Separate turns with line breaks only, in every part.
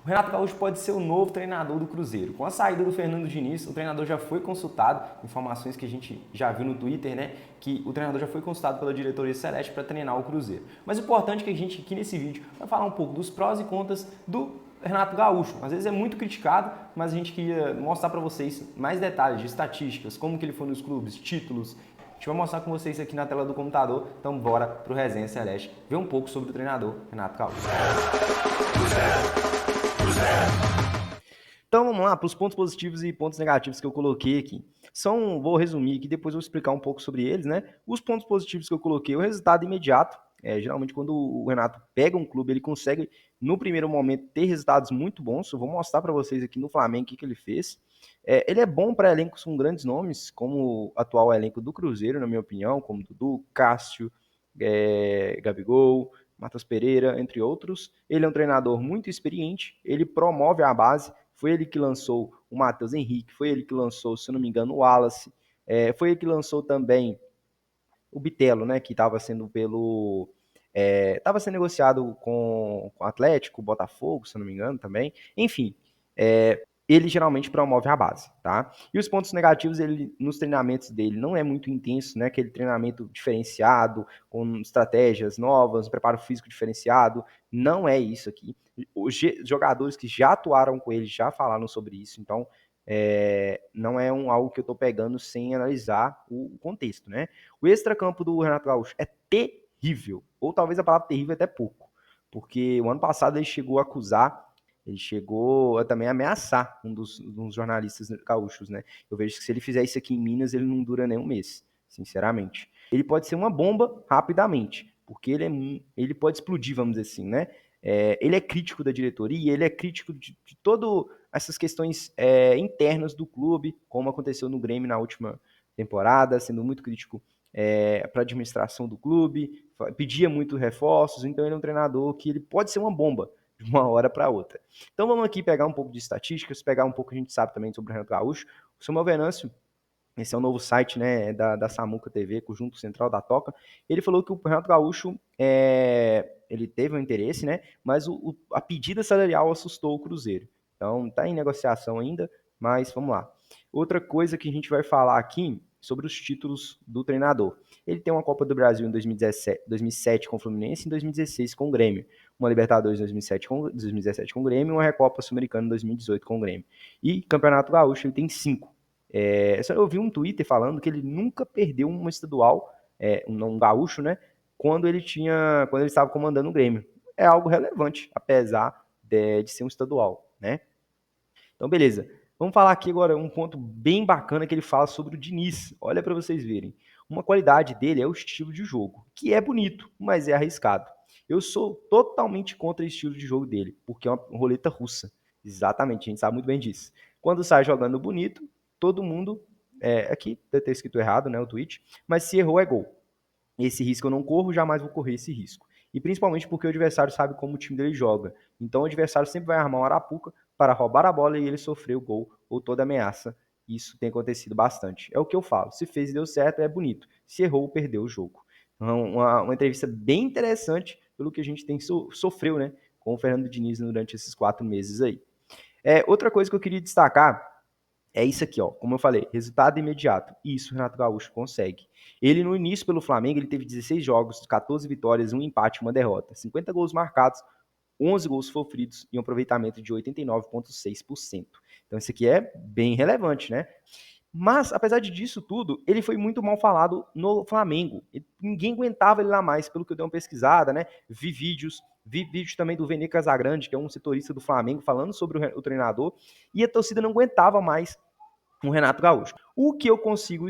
O Renato Gaúcho pode ser o novo treinador do Cruzeiro. Com a saída do Fernando Diniz, o treinador já foi consultado, informações que a gente já viu no Twitter, né? Que o treinador já foi consultado pela diretoria celeste para treinar o Cruzeiro. Mas o importante é que a gente aqui nesse vídeo vai falar um pouco dos prós e contras do Renato Gaúcho. Às vezes é muito criticado, mas a gente queria mostrar para vocês mais detalhes de estatísticas, como que ele foi nos clubes, títulos. A gente vai mostrar com vocês aqui na tela do computador. Então bora pro Resenha Celeste ver um pouco sobre o treinador Renato Gaúcho. Então vamos lá para os pontos positivos e pontos negativos que eu coloquei aqui. Vou resumir aqui, depois eu vou explicar um pouco sobre eles, né? Os pontos positivos que eu coloquei, o resultado imediato. Geralmente quando o Renato pega um clube, ele consegue, no primeiro momento, ter resultados muito bons. Eu vou mostrar para vocês aqui no Flamengo o que ele fez. Ele é bom para elencos com grandes nomes, como o atual elenco do Cruzeiro, na minha opinião, como Dudu, Cássio, Gabigol, Matheus Pereira, entre outros. Ele é um treinador muito experiente, ele promove a base, foi ele que lançou o Matheus Henrique, foi ele que lançou, se não me engano, o Wallace, foi ele que lançou também o Bitelo, né, que estava sendo estava sendo negociado com o Atlético, o Botafogo, se não me engano, também. Enfim, ele geralmente promove a base, tá? E os pontos negativos, ele nos treinamentos dele não é muito intenso, né? Aquele treinamento diferenciado, com estratégias novas, preparo físico diferenciado, não é isso aqui. Os jogadores que já atuaram com ele já falaram sobre isso, então não é algo que eu estou pegando sem analisar o contexto, né? O extracampo do Renato Gaúcho é terrível, ou talvez a palavra terrível é até pouco, porque o ano passado ele chegou a também ameaçar um dos jornalistas gaúchos, né? Eu vejo que se ele fizer isso aqui em Minas, ele não dura nem um mês, sinceramente. Ele pode ser uma bomba rapidamente, porque ele pode explodir, vamos dizer assim, né? Ele é crítico da diretoria, ele é crítico de todas essas questões internas do clube, como aconteceu no Grêmio na última temporada, sendo muito crítico para a administração do clube, pedia muito reforços, então ele é um treinador que ele pode ser uma bomba de uma hora para outra. Então vamos aqui pegar um pouco de estatísticas, pegar um pouco que a gente sabe também sobre o Renato Gaúcho. O Samuel Venâncio, esse é o novo site, né, da Samuca TV, Conjunto Central da Toca, ele falou que o Renato Gaúcho ele teve um interesse, né, mas a pedida salarial assustou o Cruzeiro. Então está em negociação ainda, mas vamos lá. Outra coisa que a gente vai falar aqui sobre os títulos do treinador. Ele tem uma Copa do Brasil em 2007 com o Fluminense e em 2016 com o Grêmio. Uma Libertadores em 2017 com o Grêmio e uma Recopa Sul-Americana em 2018 com o Grêmio. E Campeonato Gaúcho ele tem 5. Eu vi um Twitter falando que ele nunca perdeu uma estadual, um gaúcho, né? Quando ele estava comandando o Grêmio. É algo relevante, apesar de ser um estadual, né? Então, beleza. Vamos falar aqui agora um ponto bem bacana que ele fala sobre o Diniz. Olha para vocês verem. Uma qualidade dele é o estilo de jogo, que é bonito, mas é arriscado. Eu sou totalmente contra o estilo de jogo dele, porque é uma roleta russa. Exatamente, a gente sabe muito bem disso. Quando sai jogando bonito, todo mundo. Aqui deve ter escrito errado, né? O tweet, mas se errou é gol. Esse risco eu não corro, jamais vou correr esse risco. E principalmente porque o adversário sabe como o time dele joga. Então o adversário sempre vai armar uma arapuca para roubar a bola e ele sofrer o gol ou toda ameaça. Isso tem acontecido bastante. É o que eu falo. Se fez e deu certo, é bonito. Se errou, perdeu o jogo. Então, uma entrevista bem interessante pelo que a gente tem sofreu, né, com o Fernando Diniz durante esses 4 meses aí. Outra coisa que eu queria destacar é isso aqui, ó. Como eu falei, resultado imediato. Isso o Renato Gaúcho consegue. Ele, no início, pelo Flamengo, ele teve 16 jogos, 14 vitórias, um empate e uma derrota. 50 gols marcados, 11 gols sofridos e um aproveitamento de 89,6%. Então, isso aqui é bem relevante, né? Mas, apesar disso tudo, ele foi muito mal falado no Flamengo. Ninguém aguentava ele lá mais, pelo que eu dei uma pesquisada, né? Vi vídeos também do Vene Casagrande, que é um setorista do Flamengo, falando sobre o treinador, e a torcida não aguentava mais o Renato Gaúcho. O que eu consigo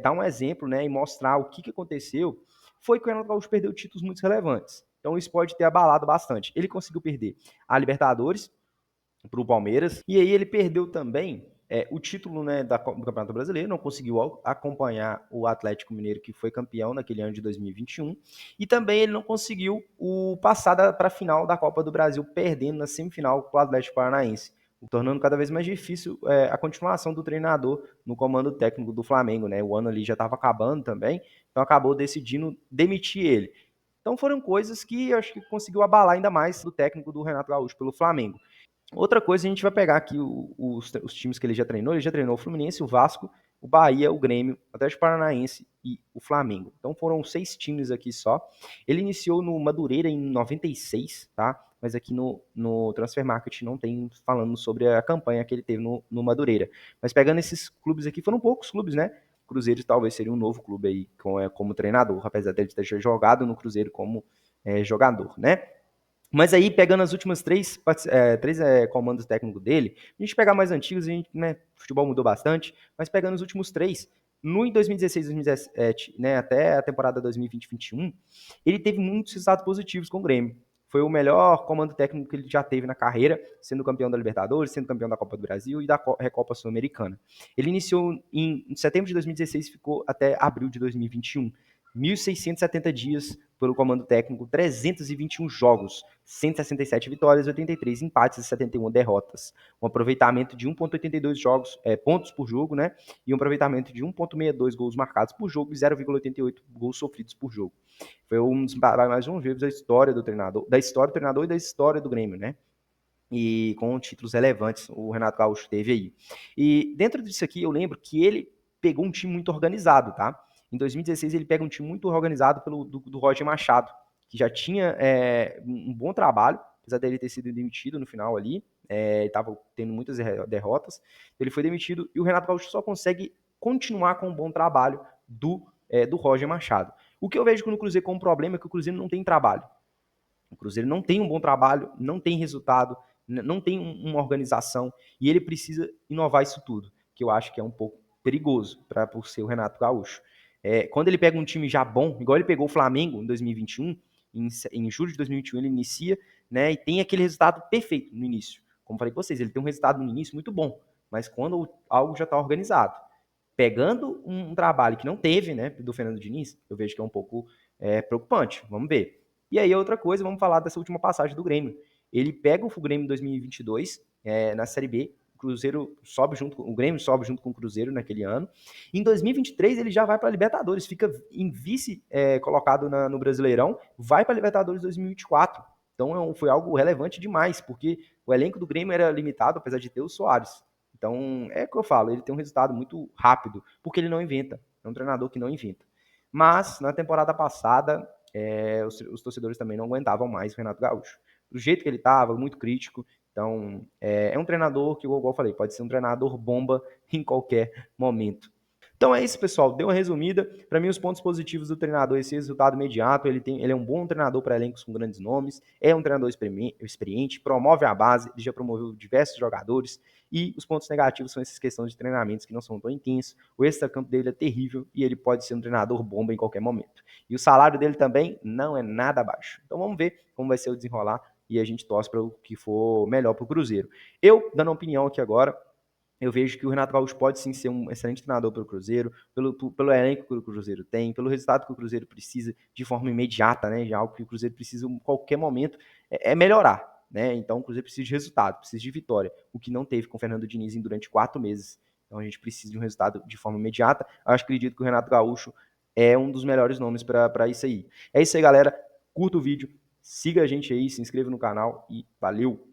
dar um exemplo, né, e mostrar o que aconteceu foi que o Renato Gaúcho perdeu títulos muito relevantes. Então isso pode ter abalado bastante. Ele conseguiu perder a Libertadores para o Palmeiras, e aí ele perdeu também o título, né, do Campeonato Brasileiro, não conseguiu acompanhar o Atlético Mineiro, que foi campeão naquele ano de 2021, e também ele não conseguiu passar para a final da Copa do Brasil, perdendo na semifinal para o Atlético Paranaense, tornando cada vez mais difícil a continuação do treinador no comando técnico do Flamengo, né? O ano ali já estava acabando também, então acabou decidindo demitir ele. Então foram coisas que eu acho que conseguiu abalar ainda mais do técnico do Renato Gaúcho pelo Flamengo. Outra coisa, a gente vai pegar aqui os times que ele já treinou. Ele já treinou o Fluminense, o Vasco, o Bahia, o Grêmio, o Atlético Paranaense e o Flamengo. Então foram 6 times aqui só. Ele iniciou no Madureira em 96, tá? Mas aqui no Transfer Market não tem falando sobre a campanha que ele teve no Madureira. Mas pegando esses clubes aqui, foram poucos clubes, né? Cruzeiro talvez seria um novo clube aí como treinador, apesar dele ter jogado no Cruzeiro como jogador, né? Mas aí, pegando as últimas três comandos técnicos dele, a gente pegar mais antigos, a gente, né, o futebol mudou bastante, mas pegando os últimos três, no em 2016, 2017, né, até a temporada 2020-21, ele teve muitos resultados positivos com o Grêmio. Foi o melhor comando técnico que ele já teve na carreira, sendo campeão da Libertadores, sendo campeão da Copa do Brasil e da Recopa Sul-Americana. Ele iniciou em setembro de 2016 e ficou até abril de 2021. 1.670 dias pelo comando técnico, 321 jogos, 167 vitórias, 83 empates e 71 derrotas. Um aproveitamento de 1,82 pontos por jogo, né? E um aproveitamento de 1,62 gols marcados por jogo e 0,88 gols sofridos por jogo. Foi um dos mais longevos da história do treinador e da história do Grêmio, né? E com títulos relevantes o Renato Gaúcho teve aí. E dentro disso aqui eu lembro que ele pegou um time muito organizado, tá? Em 2016 ele pega um time muito organizado do Roger Machado, que já tinha um bom trabalho, apesar dele ter sido demitido no final ali, ele estava tendo muitas derrotas, ele foi demitido e o Renato Gaúcho só consegue continuar com um bom trabalho do Roger Machado. O que eu vejo no Cruzeiro como problema é que o Cruzeiro não tem trabalho. O Cruzeiro não tem um bom trabalho, não tem resultado, não tem uma organização e ele precisa inovar isso tudo, que eu acho que é um pouco perigoso por ser o Renato Gaúcho. Quando ele pega um time já bom, igual ele pegou o Flamengo em 2021, em julho de 2021 ele inicia, né, e tem aquele resultado perfeito no início. Como falei para vocês, ele tem um resultado no início muito bom, mas quando algo já está organizado, pegando um trabalho que não teve, né, do Fernando Diniz, eu vejo que é um pouco preocupante. Vamos ver. E aí, outra coisa, vamos falar dessa última passagem do Grêmio. Ele pega o Grêmio em 2022, na Série B, o Grêmio sobe junto com o Cruzeiro naquele ano. Em 2023 ele já vai para a Libertadores, fica em vice colocado no Brasileirão, vai para a Libertadores 2024. Então foi algo relevante demais, porque o elenco do Grêmio era limitado, apesar de ter o Soares. Então é o que eu falo, ele tem um resultado muito rápido, porque ele não inventa. É um treinador que não inventa. Mas na temporada passada, os torcedores também não aguentavam mais o Renato Gaúcho. Do jeito que ele estava, muito crítico. Então, é um treinador que, igual eu falei, pode ser um treinador bomba em qualquer momento. Então é isso, pessoal. Deu uma resumida. Para mim, os pontos positivos do treinador, esse resultado imediato, ele é um bom treinador para elencos com grandes nomes, é um treinador experiente, promove a base, ele já promoveu diversos jogadores, e os pontos negativos são essas questões de treinamentos que não são tão intensos, o extracampo dele é terrível e ele pode ser um treinador bomba em qualquer momento. E o salário dele também não é nada baixo. Então vamos ver como vai ser o desenrolar e a gente torce para o que for melhor para o Cruzeiro. Eu, dando uma opinião aqui agora, eu vejo que o Renato Gaúcho pode sim ser um excelente treinador para o Cruzeiro, pelo elenco que o Cruzeiro tem, pelo resultado que o Cruzeiro precisa de forma imediata, né? Já algo que o Cruzeiro precisa em qualquer momento é melhorar, né? Então o Cruzeiro precisa de resultado, precisa de vitória, o que não teve com o Fernando Diniz durante 4 meses. Então a gente precisa de um resultado de forma imediata. Eu acredito que o Renato Gaúcho é um dos melhores nomes para isso aí. É isso aí, galera. Curta o vídeo, siga a gente aí, se inscreva no canal e valeu!